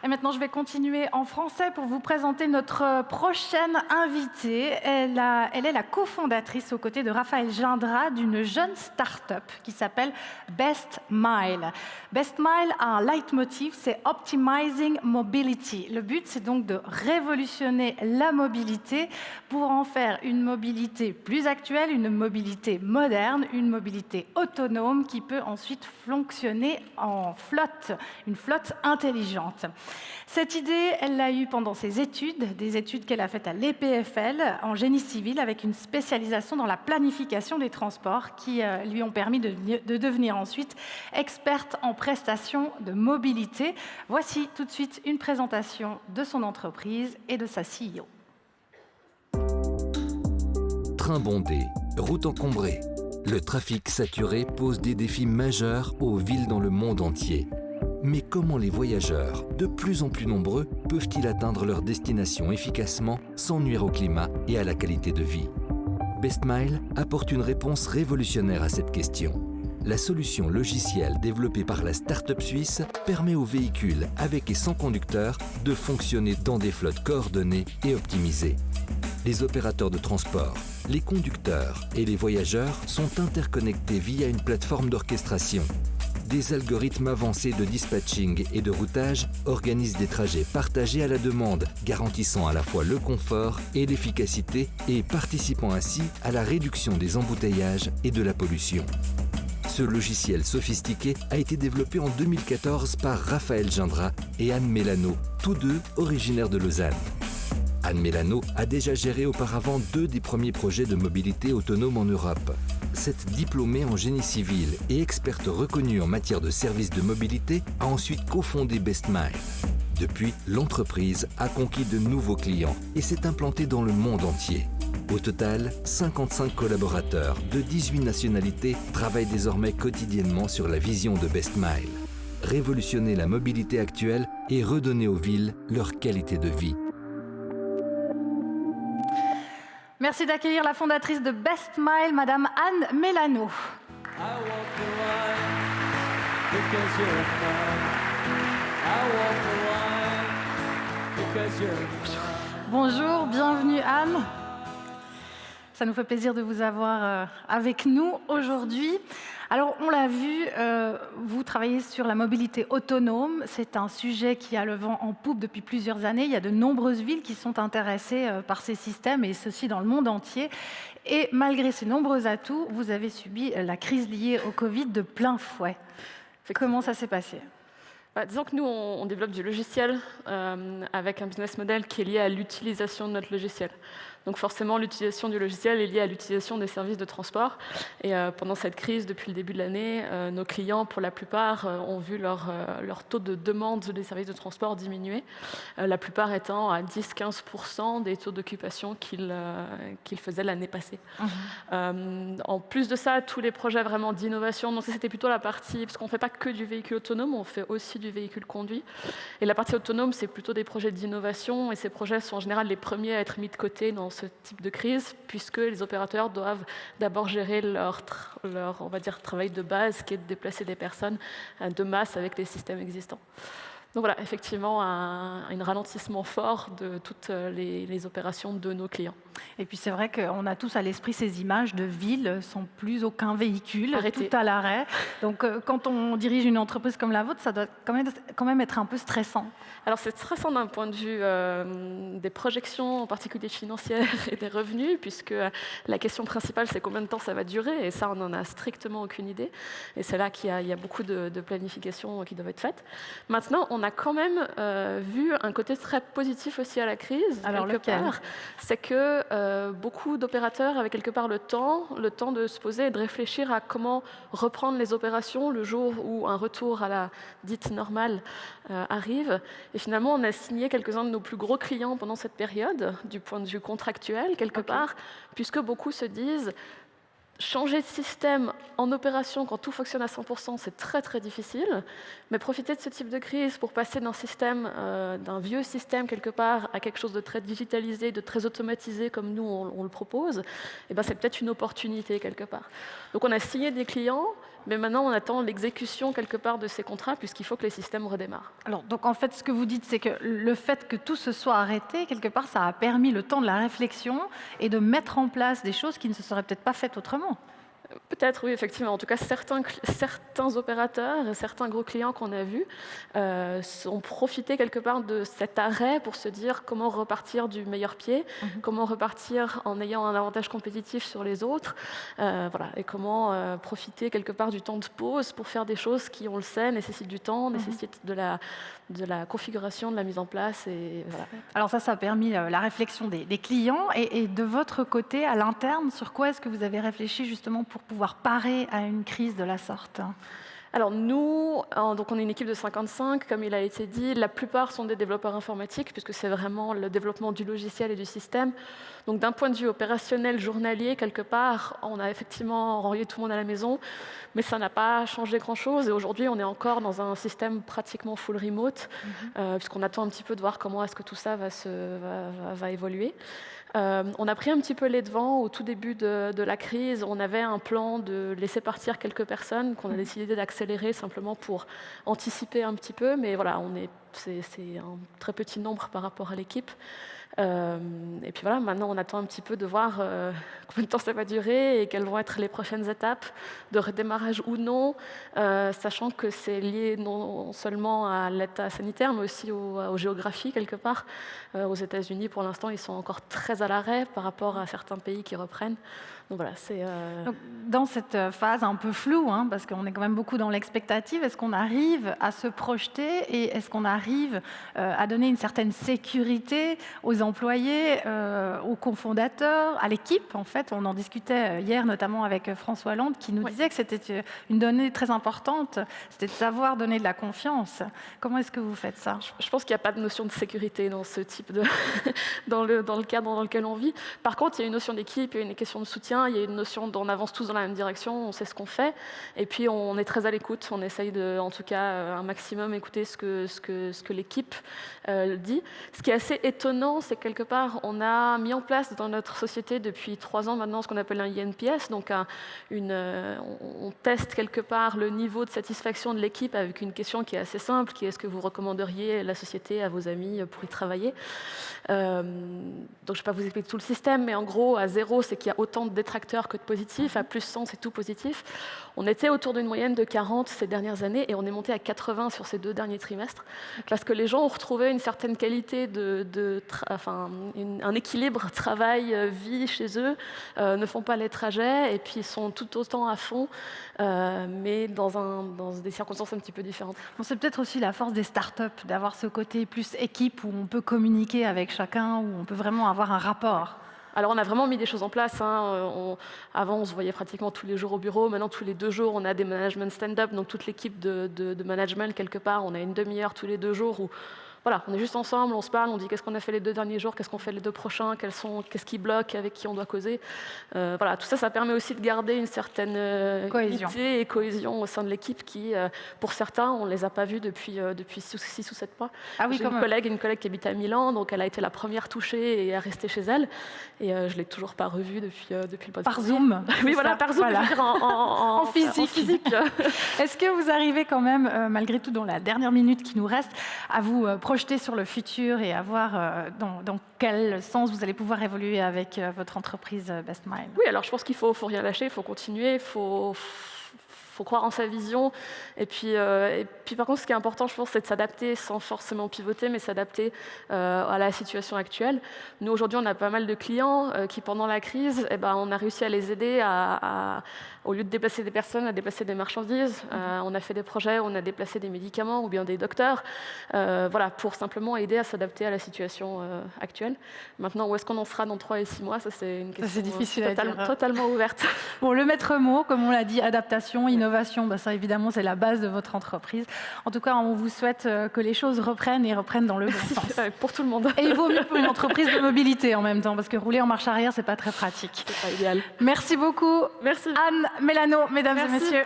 Et maintenant, je vais continuer en français pour vous présenter notre prochaine invitée. Elle est la cofondatrice aux côtés de Raphaël Gindra d'une jeune start-up qui s'appelle Best Mile. Best Mile a un leitmotiv, c'est Optimizing Mobility. Le but, c'est donc de révolutionner la mobilité pour en faire une mobilité plus actuelle, une mobilité moderne, une mobilité autonome qui peut ensuite fonctionner en flotte, une flotte intelligente. Cette idée, elle l'a eue pendant ses études, des études qu'elle a faites à l'EPFL en génie civil avec une spécialisation dans la planification des transports qui lui ont permis de devenir ensuite experte en prestations de mobilité. Voici tout de suite une présentation de son entreprise et de sa CEO. Trains bondés, routes encombrées. Le trafic saturé pose des défis majeurs aux villes dans le monde entier. Mais comment les voyageurs, de plus en plus nombreux, peuvent-ils atteindre leur destination efficacement sans nuire au climat et à la qualité de vie? Best Mile apporte une réponse révolutionnaire à cette question. La solution logicielle développée par la start-up suisse permet aux véhicules avec et sans conducteur de fonctionner dans des flottes coordonnées et optimisées. Les opérateurs de transport, les conducteurs et les voyageurs sont interconnectés via une plateforme d'orchestration. Des algorithmes avancés de dispatching et de routage organisent des trajets partagés à la demande, garantissant à la fois le confort et l'efficacité et participant ainsi à la réduction des embouteillages et de la pollution. Ce logiciel sophistiqué a été développé en 2014 par Raphaël Gindra et Anne Mélano, tous deux originaires de Lausanne. Anne Mélano a déjà géré auparavant 2 des premiers projets de mobilité autonome en Europe. Cette diplômée en génie civil et experte reconnue en matière de services de mobilité a ensuite cofondé Best Mile. Depuis, l'entreprise a conquis de nouveaux clients et s'est implantée dans le monde entier. Au total, 55 collaborateurs de 18 nationalités travaillent désormais quotidiennement sur la vision de Best Mile. Révolutionner la mobilité actuelle et redonner aux villes leur qualité de vie. Merci d'accueillir la fondatrice de Best Mile, Madame Anne Mélano. Bonjour, bienvenue Anne. Ça nous fait plaisir de vous avoir avec nous aujourd'hui. Alors, on l'a vu, vous travaillez sur la mobilité autonome. C'est un sujet qui a le vent en poupe depuis plusieurs années. Il y a de nombreuses villes qui sont intéressées par ces systèmes, et ceci dans le monde entier. Et malgré ces nombreux atouts, vous avez subi la crise liée au Covid de plein fouet. Comment ça s'est passé ? Disons que nous, on développe du logiciel avec un business model qui est lié à l'utilisation de notre logiciel. Donc forcément, l'utilisation du logiciel est liée à l'utilisation des services de transport. Et pendant cette crise, depuis le début de l'année, nos clients, pour la plupart, ont vu leur taux de demande des services de transport diminuer, la plupart étant à 10-15% des taux d'occupation qu'ils faisaient l'année passée. En plus de ça, tous les projets vraiment d'innovation, donc ça c'était plutôt la partie, parce qu'on ne fait pas que du véhicule autonome, on fait aussi du véhicule conduit. Et la partie autonome, c'est plutôt des projets d'innovation, et ces projets sont en général les premiers à être mis de côté dans ce type de crise, puisque les opérateurs doivent d'abord gérer leur on va dire, travail de base, qui est de déplacer des personnes de masse avec les systèmes existants. Donc voilà, effectivement, un ralentissement fort de toutes les opérations de nos clients. Et puis c'est vrai qu'on a tous à l'esprit ces images de villes sans plus aucun véhicule, Arrêtez. Tout à l'arrêt. Donc quand on dirige une entreprise comme la vôtre, ça doit quand même être un peu stressant. Alors c'est stressant d'un point de vue des projections, en particulier financières, et des revenus, puisque la question principale, c'est combien de temps ça va durer, et ça, on n'en a strictement aucune idée. Et c'est là qu'il y a beaucoup de planifications qui doivent être faites. Maintenant, on a quand même vu un côté très positif aussi à la crise. Alors lequel ? C'est que beaucoup d'opérateurs avaient quelque part le temps de se poser et de réfléchir à comment reprendre les opérations le jour où un retour à la dite normale arrive. Et finalement, on a signé quelques-uns de nos plus gros clients pendant cette période, du point de vue contractuel, quelque part, puisque beaucoup se disent changer de système en opération quand tout fonctionne à 100%, c'est très très difficile, mais profiter de ce type de crise pour passer d'un vieux système quelque part à quelque chose de très digitalisé, de très automatisé comme nous on le propose, et ben c'est peut-être une opportunité quelque part. Donc on a signé des clients mais maintenant on attend l'exécution quelque part de ces contrats puisqu'il faut que les systèmes redémarrent. Alors, donc en fait, ce que vous dites, c'est que le fait que tout se soit arrêté, quelque part, ça a permis le temps de la réflexion et de mettre en place des choses qui ne se seraient peut-être pas faites autrement. Peut-être, oui, effectivement. En tout cas, certains opérateurs et certains gros clients qu'on a vus ont profité quelque part de cet arrêt pour se dire comment repartir du meilleur pied, comment repartir en ayant un avantage compétitif sur les autres, voilà, et comment profiter quelque part du temps de pause pour faire des choses qui, on le sait, nécessitent du temps, nécessitent de la configuration, de la mise en place. Et voilà. Alors ça a permis la réflexion des clients. Et de votre côté, à l'interne, sur quoi est-ce que vous avez réfléchi justement pour pouvoir parer à une crise de la sorte? Alors nous, donc on est une équipe de 55, comme il a été dit, la plupart sont des développeurs informatiques, puisque c'est vraiment le développement du logiciel et du système. Donc d'un point de vue opérationnel, journalier, quelque part, on a effectivement renvoyé tout le monde à la maison, mais ça n'a pas changé grand-chose. Et aujourd'hui, on est encore dans un système pratiquement full remote, puisqu'on attend un petit peu de voir comment est-ce que tout ça va évoluer. On a pris un petit peu les devants au tout début de la crise. On avait un plan de laisser partir quelques personnes qu'on a décidé d'accélérer simplement pour anticiper un petit peu. Mais voilà, c'est un très petit nombre par rapport à l'équipe. Et puis voilà, maintenant on attend un petit peu de voir combien de temps ça va durer et quelles vont être les prochaines étapes de redémarrage ou non, sachant que c'est lié non seulement à l'état sanitaire, mais aussi aux géographies quelque part. Aux États-Unis, pour l'instant, ils sont encore très à l'arrêt par rapport à certains pays qui reprennent. Donc voilà, Donc, dans cette phase un peu floue, parce qu'on est quand même beaucoup dans l'expectative, est-ce qu'on arrive à se projeter et est-ce qu'on arrive à donner une certaine sécurité aux employés, aux cofondateurs, à l'équipe? En fait, on en discutait hier notamment avec François Hollande qui nous disait que c'était une donnée très importante, c'était de savoir donner de la confiance. Comment est-ce que vous faites ça? Je pense qu'il n'y a pas de notion de sécurité dans ce type de dans le cadre dans lequel on vit. Par contre, il y a une notion d'équipe, il y a une question de soutien, il y a une notion d'on avance tous dans la même direction, on sait ce qu'on fait, et puis on est très à l'écoute, on essaye de, en tout cas, un maximum écouter ce que l'équipe dit. Ce qui est assez étonnant, c'est que quelque part, on a mis en place dans notre société depuis 3 ans maintenant ce qu'on appelle un INPS, donc on teste quelque part le niveau de satisfaction de l'équipe avec une question qui est assez simple, qui est: est-ce que vous recommanderiez la société à vos amis pour y travailler? Donc je ne vais pas vous expliquer tout le système, mais en gros, à 0, c'est qu'il y a autant de détracteurs que de positifs, à plus 100, c'est tout positif. On était autour d'une moyenne de 40 ces dernières années et on est monté à 80 sur ces 2 derniers trimestres, parce que les gens ont retrouvé une certaine qualité un équilibre travail-vie chez eux, ne font pas les trajets et puis sont tout autant à fond, mais dans des circonstances un petit peu différentes. Bon, c'est peut-être aussi la force des startups, d'avoir ce côté plus équipe où on peut communiquer avec chacun, où on peut vraiment avoir un rapport. Alors on a vraiment mis des choses en place. Avant, on se voyait pratiquement tous les jours au bureau. Maintenant, tous les 2 jours, on a des management stand-up. Donc toute l'équipe de management, quelque part, on a une demi-heure tous les 2 jours où voilà, on est juste ensemble, on se parle, on dit qu'est-ce qu'on a fait les 2 derniers jours, qu'est-ce qu'on fait les 2 prochains, qu'est-ce qui bloque, avec qui on doit causer. Voilà, tout ça, ça permet aussi de garder une certaine unité et cohésion au sein de l'équipe qui, pour certains, on ne les a pas vus depuis 6 ou 7 mois. Ah oui, j'ai une collègue qui habite à Milan, donc elle a été la première touchée et à rester chez elle. Et je ne l'ai toujours pas revue depuis le mois de Par Zoom. Oui, voilà, par Zoom, voilà. Je veux dire en physique. Est-ce que vous arrivez quand même, malgré tout, dans la dernière minute qui nous reste, à vous projeter sur le futur et à voir dans quel sens vous allez pouvoir évoluer avec votre entreprise BestMind? Oui, alors je pense qu'il faut rien lâcher, il faut continuer, il faut croire en sa vision. Et puis par contre, ce qui est important, je pense, c'est de s'adapter sans forcément pivoter, mais s'adapter à la situation actuelle. Nous, aujourd'hui, on a pas mal de clients qui, pendant la crise, on a réussi à les aider au lieu de déplacer des personnes, à déplacer des marchandises. On a fait des projets, on a déplacé des médicaments ou bien des docteurs, voilà, pour simplement aider à s'adapter à la situation actuelle. Maintenant, où est-ce qu'on en sera dans 3 et 6 mois? Ça, c'est une question difficile totalement ouverte. Bon, le maître mot, comme on l'a dit, adaptation, innovation, ça évidemment, c'est la base de votre entreprise. En tout cas, on vous souhaite que les choses reprennent dans le bon sens. Pour tout le monde. Et il vaut mieux pour une entreprise de mobilité en même temps, parce que rouler en marche arrière, c'est pas très pratique. C'est pas idéal. Merci beaucoup. Merci. Anne Mélano, mesdames et messieurs.